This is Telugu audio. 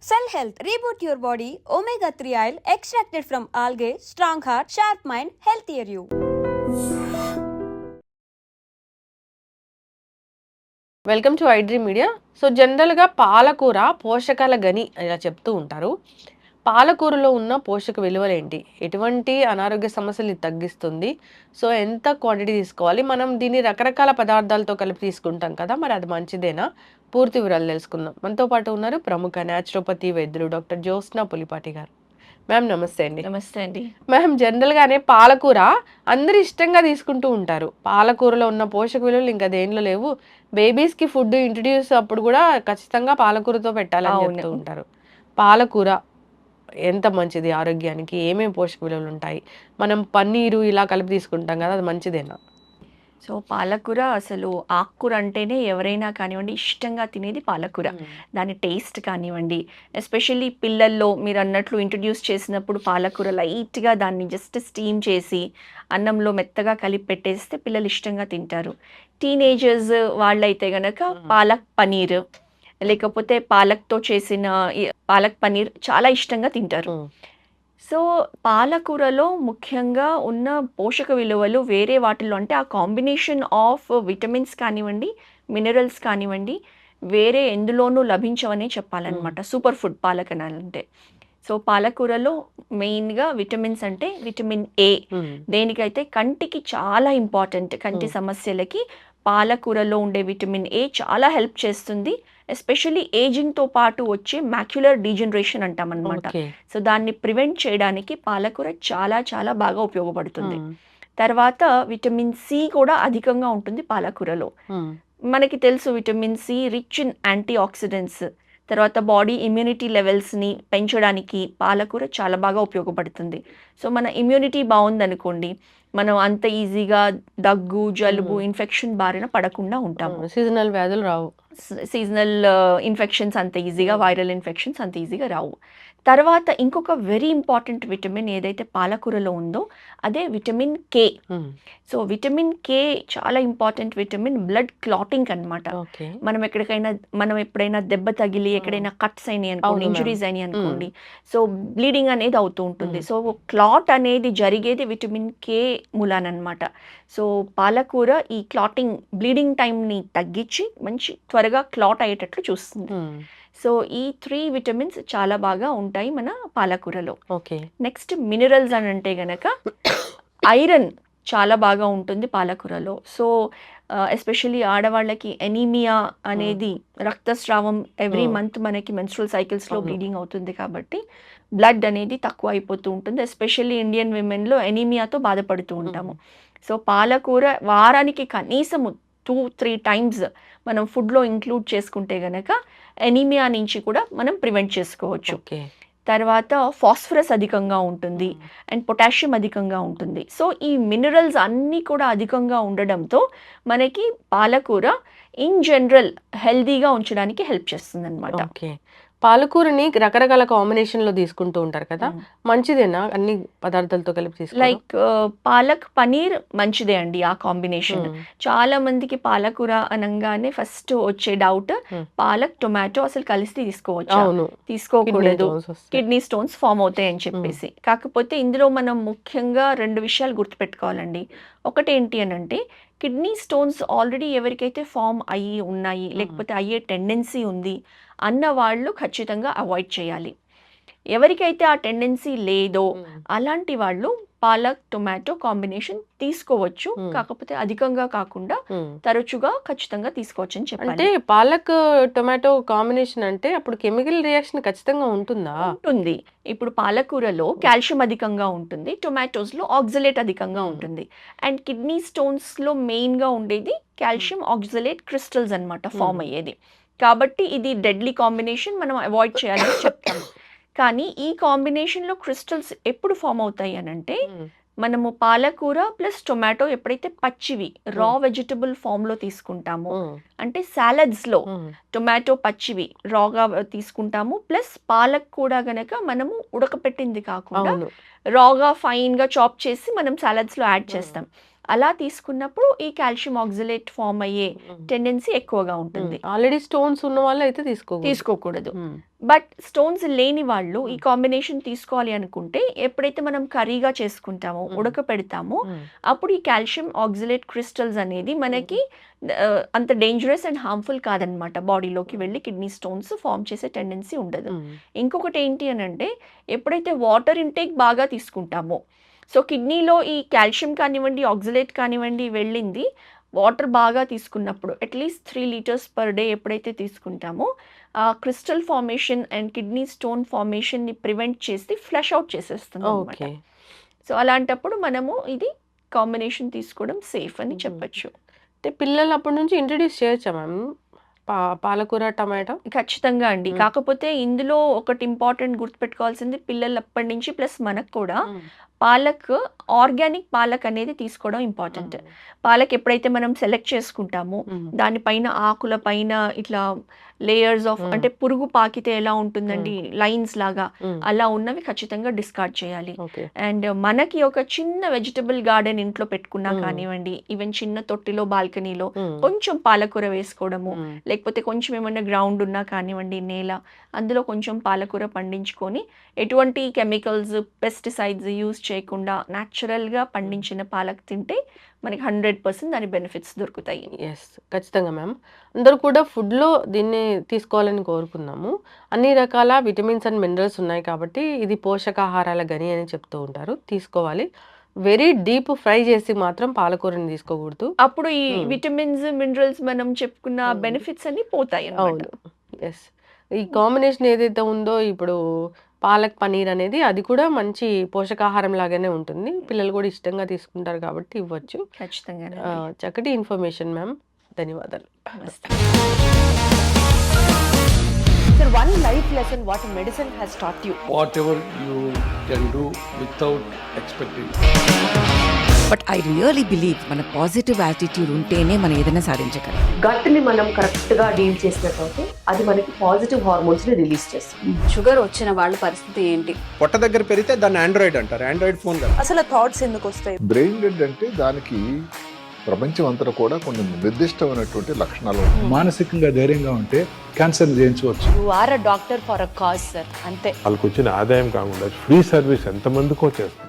Cell Health, reboot your body, omega-3 oil extracted from algae, strong heart, sharp mind, healthier you. Welcome to iDream media. So జనరల్గా పాలకూర పోషకాల గని ఇలా చెప్తూ ఉంటారు. పాలకూరలో ఉన్న పోషక విలువలు ఏంటి, ఎటువంటి అనారోగ్య సమస్యలు తగ్గిస్తుంది, సో ఎంత క్వాంటిటీ తీసుకోవాలి, మనం దీన్ని రకరకాల పదార్థాలతో కలిపి తీసుకుంటాం కదా, మరి అది మంచిదేనా? పూర్తి వివరాలు తెలుసుకుందాం. మనతో పాటు ఉన్నారు ప్రముఖ న్యాచురోపతి వైద్యులు డాక్టర్ జ్యోత్స్న పులిపాటి గారు. మ్యామ్ నమస్తే అండి. నమస్తే అండి. మ్యామ్ జనరల్గానే పాలకూర అందరు ఇష్టంగా తీసుకుంటూ ఉంటారు. పాలకూరలో ఉన్న పోషక విలువలు ఇంకా దేనిలో లేవు. బేబీస్కి ఫుడ్ ఇంట్రడ్యూస్ అప్పుడు కూడా ఖచ్చితంగా పాలకూరతో పెట్టాలని చెప్తూ ఉంటారు. పాలకూర ఎంత మంచిది ఆరోగ్యానికి, ఏమేమి పోషక విలువలు ఉంటాయి? మనం పన్నీరు ఇలా కలిపి తీసుకుంటాం కదా, అది మంచిదేనా? సో పాలకూర అసలు ఆకుకూర అంటేనే ఎవరైనా కానివ్వండి ఇష్టంగా తినేది పాలకూర. దాని టేస్ట్ కానివ్వండి, ఎస్పెషల్లీ పిల్లల్లో మీరు అన్నట్లు ఇంట్రడ్యూస్ చేసినప్పుడు పాలకూర లైట్గా దాన్ని జస్ట్ స్టీమ్ చేసి అన్నంలో మెత్తగా కలిపి పెట్టేస్తే పిల్లలు ఇష్టంగా తింటారు. టీనేజర్స్ వాళ్ళైతే గనక పాలక్ పనీర్ లేకపోతే పాలక్తో చేసిన పాలక్ పనీర్ చాలా ఇష్టంగా తింటారు. సో పాలకూరలో ముఖ్యంగా ఉన్న పోషక విలువలు వేరే వాటిల్లో అంటే ఆ కాంబినేషన్ ఆఫ్ విటమిన్స్ కానివ్వండి, మినరల్స్ కానివ్వండి, వేరే ఎందులోనూ లభించవనే చెప్పాలన్నమాట. సూపర్ ఫుడ్ పాలకనాలంటే. సో పాలకూరలో మెయిన్గా విటమిన్స్ అంటే విటమిన్ ఏ, దేనికైతే కంటికి చాలా ఇంపార్టెంట్. కంటి సమస్యలకి పాలకూరలో ఉండే విటమిన్ ఏ చాలా హెల్ప్ చేస్తుంది. ఎస్పెషల్లీ ఏజింగ్తో పాటు వచ్చే మ్యాక్యులర్ డీజనరేషన్ అంటాం అనమాట. సో దాన్ని ప్రివెంట్ చేయడానికి పాలకూర చాలా చాలా బాగా ఉపయోగపడుతుంది. తర్వాత విటమిన్ సి కూడా అధికంగా ఉంటుంది పాలకూరలో. మనకి తెలుసు vitamin C rich in antioxidants. తర్వాత బాడీ ఇమ్యూనిటీ లెవెల్స్ని పెంచడానికి పాలకూర చాలా బాగా ఉపయోగపడుతుంది. సో మన ఇమ్యూనిటీ బాగుందనుకోండి, మనం అంత ఈజీగా దగ్గు, జలుబు, ఇన్ఫెక్షన్ బారిన పడకుండా ఉంటాము. సీజనల్ వ్యాధులు రావు. సీజనల్ ఇన్ఫెక్షన్స్ అంత ఈజీగా, వైరల్ ఇన్ఫెక్షన్స్ అంత ఈజీగా రావు. తర్వాత ఇంకొక వెరీ ఇంపార్టెంట్ విటమిన్ ఏదైతే పాలకూరలో ఉందో అదే vitamin K. So vitamin K చాలా ఇంపార్టెంట్ విటమిన్ బ్లడ్ క్లాటింగ్ అనమాట. మనం ఎప్పుడైనా దెబ్బ తగిలి ఎక్కడైనా కట్స్ అయినాయి అనుకోండి, ఇంజురీస్ అయినాయి అనుకోండి, సో బ్లీడింగ్ అనేది అవుతూ ఉంటుంది. సో క్లాట్ అనేది జరిగేది విటమిన్ కే మూలానమాట. సో పాలకూర ఈ క్లాటింగ్, బ్లీడింగ్ టైంని తగ్గించి మంచి త్వరగా క్లాట్ అయ్యేటట్లు చూస్తుంది. సో ఈ 3 విటమిన్స్ చాలా బాగా ఉంటాయి మన పాలకూరలో. నెక్స్ట్ మినరల్స్ అని అంటే గనక ఐరన్ చాలా బాగా ఉంటుంది పాలకూరలో. సో ఎస్పెషల్లీ ఆడవాళ్ళకి ఎనీమియా అనేది, రక్తస్రావం ఎవ్రీ మంత్ మనకి మెన్స్ట్రువల్ సైకిల్స్లో బ్లీడింగ్ అవుతుంది కాబట్టి బ్లడ్ అనేది తక్కువ అయిపోతూ ఉంటుంది. ఎస్పెషల్లీ ఇండియన్ విమెన్లో ఎనీమియాతో బాధపడుతూ ఉంటాము. సో పాలకూర వారానికి కనీసం 2-3 టైమ్స్ మనం ఫుడ్లో ఇంక్లూడ్ చేసుకుంటే గనక ఎనీమియా నుంచి కూడా మనం ప్రివెంట్ చేసుకోవచ్చు. తర్వాత ఫాస్ఫరస్ అధికంగా ఉంటుంది అండ్ పొటాషియం అధికంగా ఉంటుంది. సో ఈ మినరల్స్ అన్నీ కూడా అధికంగా ఉండడంతో మనకి పాలకూర ఇన్ జనరల్ హెల్దీగా ఉంచడానికి హెల్ప్ చేస్తుంది అనమాట. పాలకూరని రకరకాల కాంబినేషన్ లో తీసుకుంటూ ఉంటారు కదా, మంచిదేనా అన్ని పదార్థాలతో కలిపి తీసుకుంటే? లైక్ పాలక్ పనీర్ మంచిదే అండి ఆ కాంబినేషన్. చాలా మందికి పాలకూర అనగానే ఫస్ట్ వచ్చే డౌట్ పాలక్ టొమాటో అసలు కలిసి తీసుకోకూడదు, కిడ్నీ స్టోన్స్ ఫామ్ అవుతాయి అని చెప్పేసి. కాకపోతే ఇందులో మనం ముఖ్యంగా 2 విషయాలు గుర్తుపెట్టుకోవాలండి. ఒకటి ఏంటి అని అంటే, కిడ్నీ స్టోన్స్ ఆల్రెడీ ఎవరికైతే ఫామ్ అయ్యి ఉన్నాయి లేకపోతే అయ్యే టెండెన్సీ ఉంది అన్న వాళ్ళు ఖచ్చితంగా అవాయిడ్ చేయాలి. ఎవరికైతే ఆ టెండెన్సీ లేదో అలాంటి వాళ్ళు పాలక్ టొమాటో కాంబినేషన్ తీసుకోవచ్చు. కాకపోతే అధికంగా కాకుండా తరచుగా ఖచ్చితంగా తీసుకోవచ్చు అని చెప్పాలి. అంటే పాలక్ టొమాటో కాంబినేషన్ అంటే అప్పుడు కెమికల్ రియాక్షన్ ఖచ్చితంగా ఉంటుందా? ఉంటుంది. ఇప్పుడు పాలకూరలో కాల్షియం అధికంగా ఉంటుంది, టొమాటోస్లో ఆక్సలేట్ అధికంగా ఉంటుంది. అండ్ కిడ్నీ స్టోన్స్లో మెయిన్గా ఉండేది కాల్షియం ఆక్సలేట్ క్రిస్టల్స్ అన్నమాట ఫామ్ అయ్యేది. కాబట్టి ఇది డెడ్లీ కాంబినేషన్, మనం అవాయిడ్ చేయాలని చెప్తాము. కానీ ఈ కాంబినేషన్లో క్రిస్టల్స్ ఎప్పుడు ఫామ్ అవుతాయి అని అంటే, మనము పాలకూర ప్లస్ టొమాటో ఎప్పుడైతే పచ్చివి రా వెజిటబుల్ ఫామ్లో తీసుకుంటామో, అంటే సాలడ్స్లో టొమాటో పచ్చివి రాగా తీసుకుంటాము, ప్లస్ పాలక్ కూడా గనక మనము ఉడకపెట్టింది కాకుండా రాగా ఫైన్గా చాప్ చేసి మనం సాలడ్స్లో యాడ్ చేస్తాం. అలా తీసుకున్నప్పుడు ఈ కాల్షియం ఆక్సలేట్ ఫామ్ అయ్యే టెండెన్సీ ఎక్కువగా ఉంటుంది. ఆల్రెడీ స్టోన్స్ ఉన్న వాళ్ళు అయితే తీసుకోకూడదు. బట్ స్టోన్స్ లేని వాళ్ళు ఈ కాంబినేషన్ తీసుకోవాలి అనుకుంటే ఎప్పుడైతే మనం కర్రీగా చేసుకుంటామో ఉడకపెడతామో అప్పుడు ఈ కాల్షియం ఆక్సలేట్ క్రిస్టల్స్ అనేది మనకి అంత డేంజరస్ అండ్ హార్మ్ఫుల్ కాదనమాట. బాడీలోకి వెళ్ళి కిడ్నీ స్టోన్స్ ఫామ్ చేసే టెండెన్సీ ఉండదు. ఇంకొకటి ఏంటి అని అంటే ఎప్పుడైతే వాటర్ ఇంటేక్ బాగా తీసుకుంటామో, సో కిడ్నీలో ఈ కాల్షియం కానివ్వండి ఆక్సలేట్ కానివ్వండి వెళ్ళింది వాటర్ బాగా తీసుకున్నప్పుడు అట్లీస్ట్ 3 లీటర్స్ పర్ డే ఎప్పుడైతే తీసుకుంటామో ఆ crystal formation and kidney stone ఫార్మేషన్ని ప్రివెంట్ చేసి ఫ్లష్ అవుట్ చేసేస్తుంది అనమాట. సో అలాంటప్పుడు మనము ఇది కాంబినేషన్ తీసుకోవడం సేఫ్ అని చెప్పచ్చు. అంటే పిల్లలు అప్పటి నుంచి ఇంట్రడ్యూస్ చేయొచ్చా మ్యామ్ పాలకూర టమాటో? ఖచ్చితంగా అండి. కాకపోతే ఇందులో ఒకటి ఇంపార్టెంట్ గుర్తుపెట్టుకోవాల్సింది పిల్లలు అప్పటి నుంచి ప్లస్ మనకు కూడా పాలక్ ఆర్గానిక్ పాలక్ అనేది తీసుకోవడం ఇంపార్టెంట్. పాలక్ ఎప్పుడైతే మనం సెలెక్ట్ చేసుకుంటామో దానిపైన ఆకుల పైన ఇట్లా లేయర్స్ ఆఫ్ అంటే పురుగు పాకితే ఎలా ఉంటుందండి లైన్స్ లాగా అలా ఉన్నవి ఖచ్చితంగా డిస్కార్డ్ చేయాలి. అండ్ మనకి ఒక చిన్న వెజిటబుల్ గార్డెన్ ఇంట్లో పెట్టుకున్నా కానివ్వండి, ఈవెన్ చిన్న తొట్టిలో బాల్కనీలో కొంచెం పాలకూర వేసుకోవడము, లేకపోతే కొంచెం ఏమన్నా గ్రౌండ్ ఉన్నా కానివ్వండి నేల, అందులో కొంచెం పాలకూర పండించుకొని ఎటువంటి కెమికల్స్ పెస్టిసైడ్స్ యూజ్ చేయకుండా న్యాచురల్గా పండించిన పాలక్ తింటే మనకి 100% దాని బెనిఫిట్స్ దొరుకుతాయి. ఎస్, ఖచ్చితంగా మ్యామ్. అందరూ కూడా ఫుడ్లో దీన్ని తీసుకోవాలని కోరుకున్నాము. అన్ని రకాల విటమిన్స్ అండ్ మినరల్స్ ఉన్నాయి కాబట్టి ఇది పోషకాహారాల గని అని చెప్తూ ఉంటారు, తీసుకోవాలి. వెరీ డీప్ ఫ్రై చేసి మాత్రం పాలకూరని తీసుకోకూడదు. అప్పుడు ఈ విటమిన్స్ మినరల్స్ మనం చెప్పుకున్న బెనిఫిట్స్ అన్ని పోతాయి. అవును, ఎస్. ఈ కాంబినేషన్ ఏదైతే ఉందో ఇప్పుడు పాలక్ పనీర్ అనేది అది కూడా మంచి పోషకాహారం లాగానే ఉంటుంది, పిల్లలు కూడా ఇష్టంగా తీసుకుంటారు కాబట్టి ఇవ్వచ్చు. ఖచ్చితంగా చక్కటి ఇన్ఫర్మేషన్ మ్యామ్, ధన్యవాదాలు. Sir, one life lesson what medicine has taught you. Whatever you can do without expecting. But I really believe మన పాజిటివ్ యాటిట్యూడ్ ఉంటేనే మనం ఏదైనా సాధించగలం. గట్ని మనం కరెక్ట్గా డీల్ చేసినట్లయితే అది మనకి పాజిటివ్ హార్మోన్స్ని రిలీజ్ చేస్తుంది. షుగర్ వచ్చిన వాళ్ళ పరిస్థితి ఏంటి? పొట్ట దగ్గర పెరిగితే దాన్ని ఆండ్రాయిడ్ అంటారు, ఆండ్రాయిడ్ ఫోన్ కదా. అసలు థాట్స్ ఎందుకు వస్తాయి? బ్రెయిన్ డెడ్ అంటే దానికి ప్రపంచం అంతా కూడా కొన్ని నిర్దిష్టమైనటువంటి లక్షణాలు ఉంటాయి. మానసికంగా ధైర్యంగా ఉంటే క్యాన్సర్ జయించవచ్చు. You are a doctor for a cause sir, అంతే. వాళ్ళకి వచ్చిన ఆదాయం కాకుండా ఫ్రీ సర్వీస్ ఎంతమందికో చేస్తుంది.